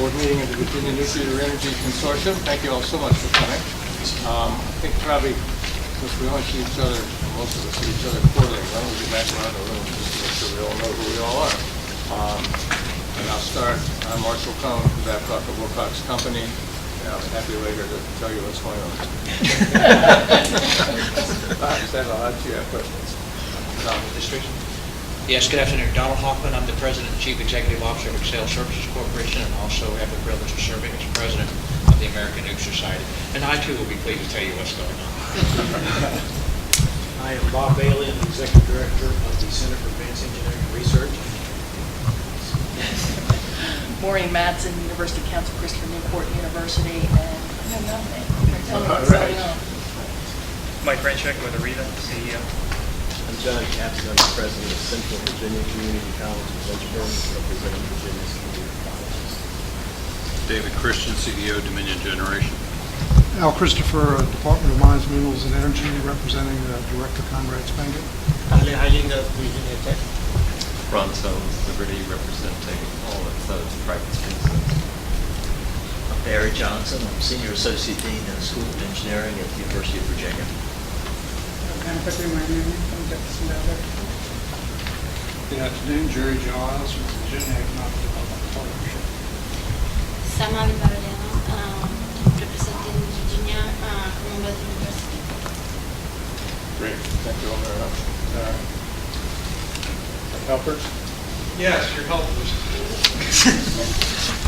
board meeting of the Virginia Nuclear Energy Consortium. Thank you all so much for coming. I think probably, since we only see each other, most of us see each other quarterly, why don't we get back around the room just to make sure we all know who we all are. And I'll start. I'm Marshall Cohn from Babcock & Wilcox Company. And I'll be happy later to tell you what's going on. Sam, I'll ask you a question. Administration. Yes, good afternoon. Donald Hoffman. I'm the President and Chief Executive Officer of Excel Services Corporation, and also have the privilege of serving as President of the American Nuke Society. And I, too, will be pleased to tell you what's going on. I am Bob Bailey. I'm the Executive Director of the Center for Advanced Engineering and Research. Maureen Madsen, University Council, Christopher Newport University, and I know nothing. Tell me what's going on. Mike Renchek with Arita, CEO. I'm John Capson, I'm the President of Central Virginia Community College in Lynchburg, representing Virginia's community colleges. David Christian, CEO, Dominion Generation. Al Christopher, Department of Mines, Minerals, and Energy, representing Director Conrad Spangett. Ali Heilinga, Virginia Tech. Ron Soames, Liberty, representing all of those private citizens. I'm Barry Johnson. I'm Senior Associate Dean in the School of Engineering at the University of Virginia. Good afternoon, Jerry Giles from the Virginia Economic Development Partnership. Sama Vivaradena, representing Virginia, Commonwealth University. Great. Thank you all very much. Helpers? Yes, your helpers.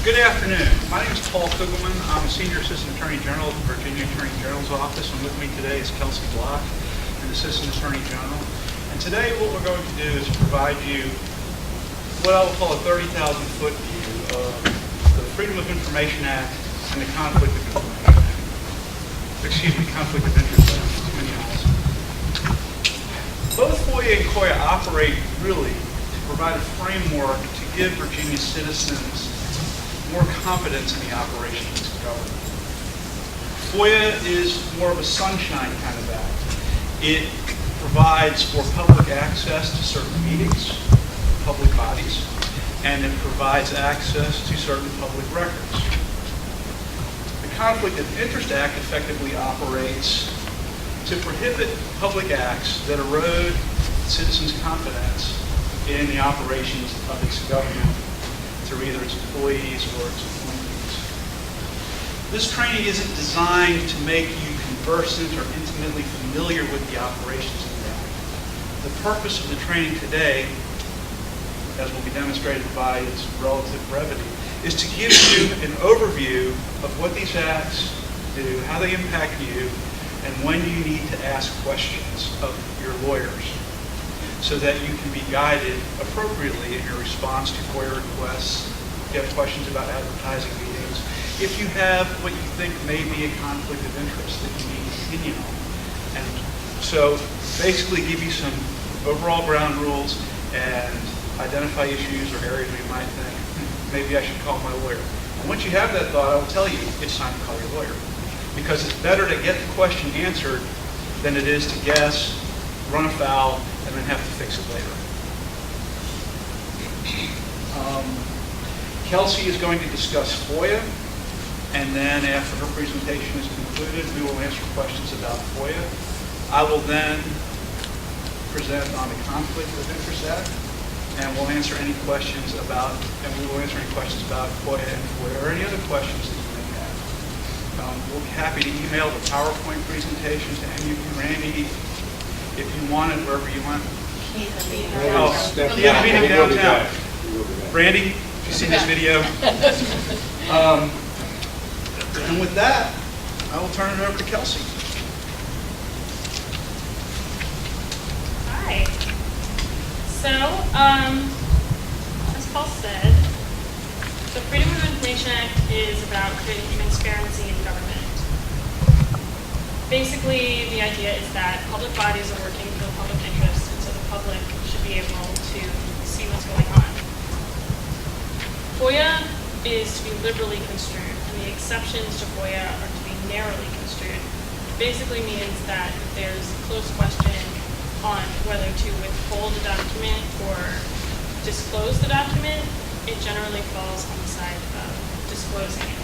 Good afternoon. My name is Paul Kugelman. I'm a Senior Assistant Attorney General of the Virginia Attorney General's Office, and with me today is Kelsey Block, an Assistant Attorney General. And today what we're going to do is provide you what I will call a 30,000-foot view of the Freedom of Information Act and the Conflict of Information Act. Excuse me, Conflict of Interest Act. Too many I's. Both FOIA and COIA operate really to provide a framework to give Virginia citizens more confidence in the operations of government. FOIA is more of a sunshine kind of act. It provides for public access to certain meetings, public bodies, and it provides access to certain public records. The Conflict of Interest Act effectively operates to prohibit public acts that erode citizens' confidence in the operations of its government through either its employees or its appointees. This training isn't designed to make you conversant or intimately familiar with the operations of the Act. The purpose of the training today, as will be demonstrated by its relative brevity, is to give you an overview of what these acts do, how they impact you, and when you need to ask questions of your lawyers so that you can be guided appropriately in your response to FOIA requests, if you have questions about advertising meetings, if you have what you think may be a conflict of interest that you need an opinion on. And so basically give you some overall ground rules and identify issues or areas where you might think, maybe I should call my lawyer. And once you have that thought, I will tell you it's time to call your lawyer. Because it's better to get the question answered than it is to guess, run afoul, and then have to fix it later. Kelsey is going to discuss FOIA, and then after her presentation is concluded, we will answer questions about FOIA. I will then present on the Conflict of Interest Act, and we'll answer any questions about, and we will answer any questions about FOIA and FOIA, or any other questions that you may have. We'll be happy to email the PowerPoint presentation to any of you. Randy, if you want it, wherever you want. Keith, Oh, he has a meeting downtown. Randy, if you've seen this video. And with that, I will turn it over to Kelsey. Hi. So, as Paul said, the Freedom of Information Act is about creating transparency in government. Basically, the idea is that public bodies are working for the public interest, and so the public should be able to see what's going on. FOIA is to be liberally construed, and the exceptions to FOIA are to be narrowly construed. Basically means that if there's a close question on whether to withhold a document or disclose the document, it generally falls on the side of disclosing it.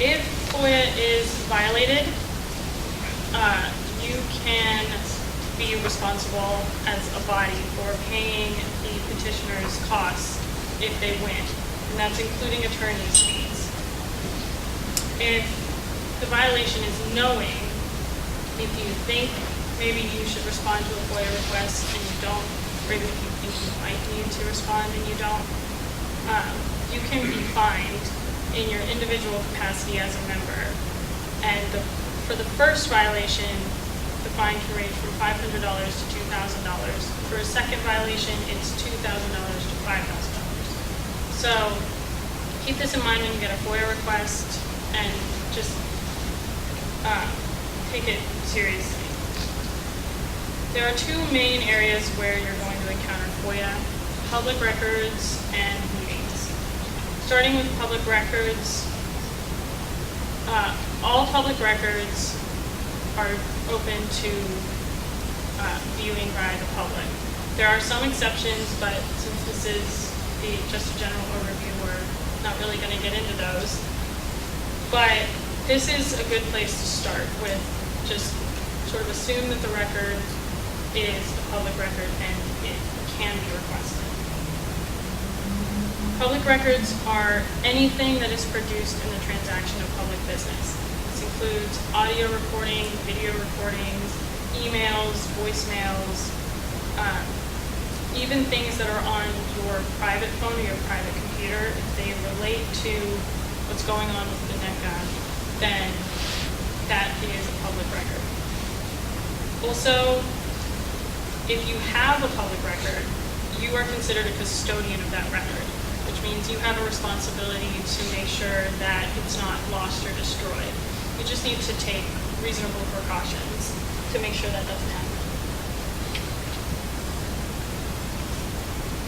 If FOIA is violated, you can be responsible as a body for paying the petitioner's costs if they win, and that's including attorney's fees. If the violation is knowing, if you think maybe you should respond to a FOIA request and you don't, or even if you think you might need to respond and you don't, you can be fined in your individual capacity as a member. And for the first violation, the fine can range from $500 to $2,000. For a second violation, it's $2,000 to $5,000. So keep this in mind when you get a FOIA request, and just take it seriously. There are two main areas where you're going to encounter FOIA: public records and meetings. Starting with public records, all public records are open to viewing by the public. There are some exceptions, but since this is just a general overview, we're not really going to get into those. But this is a good place to start with. Just sort of assume that the record is a public record and it can be requested. Public records are anything that is produced in the transaction of public business. This includes audio recording, video recordings, emails, voicemails, even things that are on your private phone or your private computer. If they relate to what's going on with the NECA, then that is a public record. Also, if you have a public record, you are considered a custodian of that record, which means you have a responsibility to make sure that it's not lost or destroyed. You just need to take reasonable precautions to make sure that doesn't happen.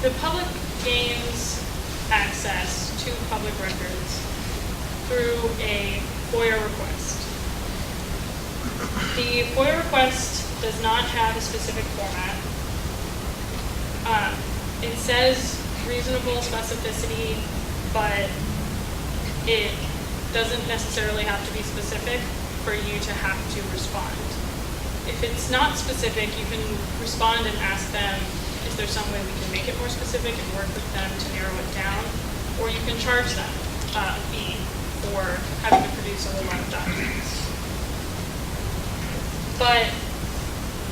The public gains access to public records through a FOIA request. The FOIA request does not have a specific format. It says reasonable specificity, but it doesn't necessarily have to be specific for you to have to respond. If it's not specific, you can respond and ask them, is there some way we can make it more specific, and work with them to narrow it down? Or you can charge them a fee for having to produce a whole lot of documents. But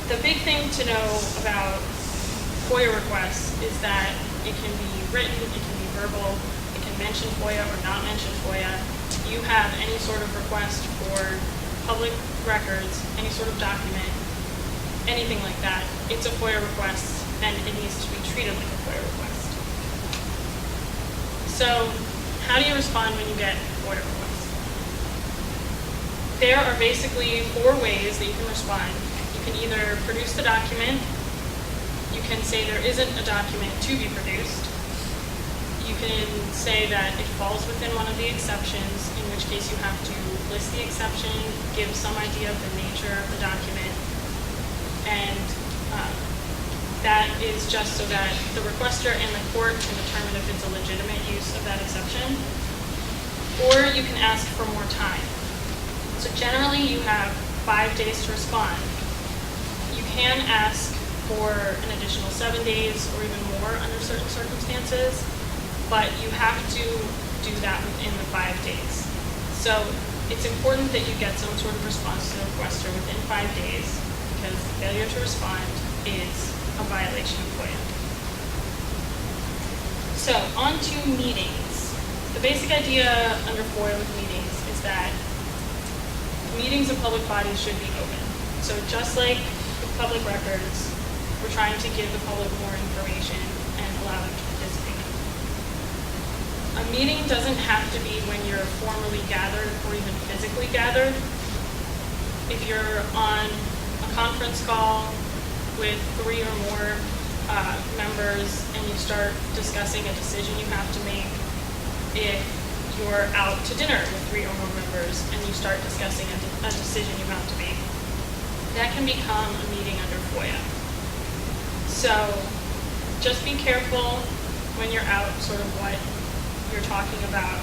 the big thing to know about FOIA requests is that it can be written, it can be verbal, it can mention FOIA or not mention FOIA. You have any sort of request for public records, any sort of document, anything like that, it's a FOIA request, and it needs to be treated like a FOIA request. So, how do you respond when you get FOIA requests? There are basically 4 ways that you can respond. You can either produce the document, you can say there isn't a document to be produced, you can say that it falls within one of the exceptions, in which case you have to list the exception, give some idea of the nature of the document, and that is just so that the requester and the court can determine if it's a legitimate use of that exception. Or you can ask for more time. So generally you have 5 days to respond. You can ask for an additional 7 days or even more under certain circumstances, but you have to do that within the 5 days. So it's important that you get some sort of response to the requester within 5 days, because failure to respond is a violation of FOIA. So on to meetings. The basic idea under FOIA with meetings is that meetings of public bodies should be open. So just like with public records, we're trying to give the public more information and allow them to participate. A meeting doesn't have to be when you're formally gathered or even physically gathered. If you're on a conference call with 3 or more members and you start discussing a decision you have to make, if you're out to dinner with 3 or more members and you start discussing a decision you have to make, that can become a meeting under FOIA. So just be careful when you're out sort of what you're talking about.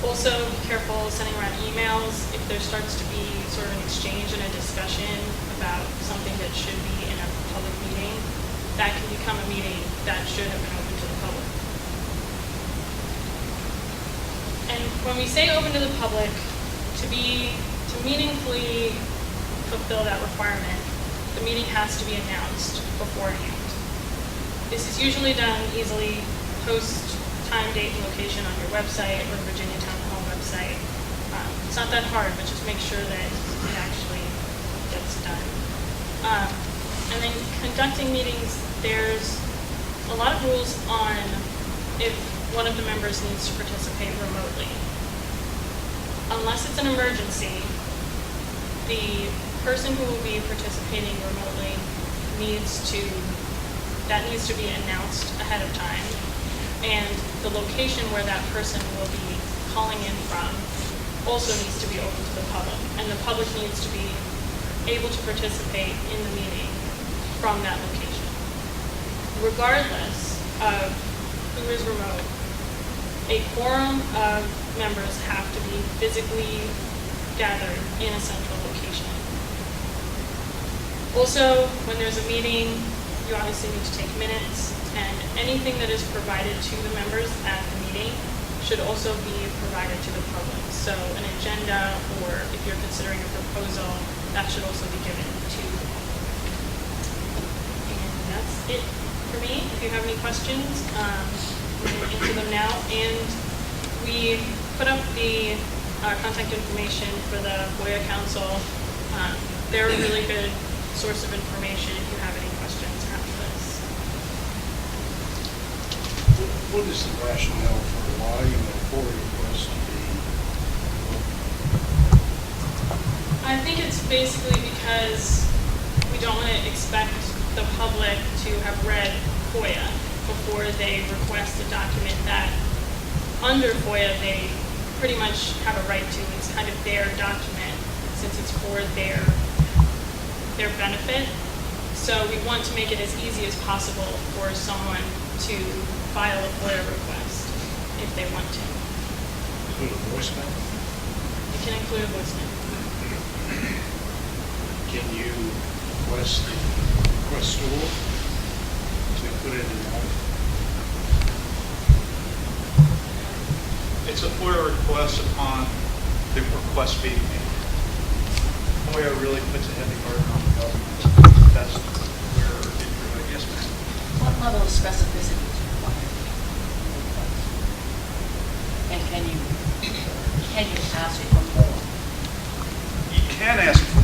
Also, be careful sending around emails. If there starts to be sort of an exchange and a discussion about something that should be in a public meeting, that can become a meeting that should have been open to the public. And when we say open to the public, to meaningfully fulfill that requirement, the meeting has to be announced beforehand. This is usually done easily, post time, date, and location on your website or the Virginia Town Hall website. It's not that hard, but just make sure that it actually gets done. And then conducting meetings, there's a lot of rules on if one of the members needs to participate remotely. Unless it's an emergency, the person who will be participating remotely needs to be announced ahead of time. And the location where that person will be calling in from also needs to be open to the public. And the public needs to be able to participate in the meeting from that location. Regardless of who is remote, a quorum of members have to be physically gathered in a central location. Also, when there's a meeting, you obviously need to take minutes, and anything that is provided to the members at the meeting should also be provided to the public. So an agenda, or if you're considering a proposal, that should also be given to the public. And that's it for me. If you have any questions, I'm going to answer them now. And we put up the contact information for the FOIA Council. They're a really good source of information if you have any questions after this. What is the rationale for allowing a FOIA request to be open? I think it's basically because we don't want to expect the public to have read FOIA before they request a document that under FOIA they pretty much have a right to. It's kind of their document since it's for their benefit. So we want to make it as easy as possible for someone to file a FOIA request if they want to. Include a voicemail? You can include a voicemail. Can you request the requestor to put it in writing? It's a FOIA request upon the request being made. FOIA really puts a heavy burden on the government. That's where it really gets me. What level of specificity is required? And can you ask for more? You can ask for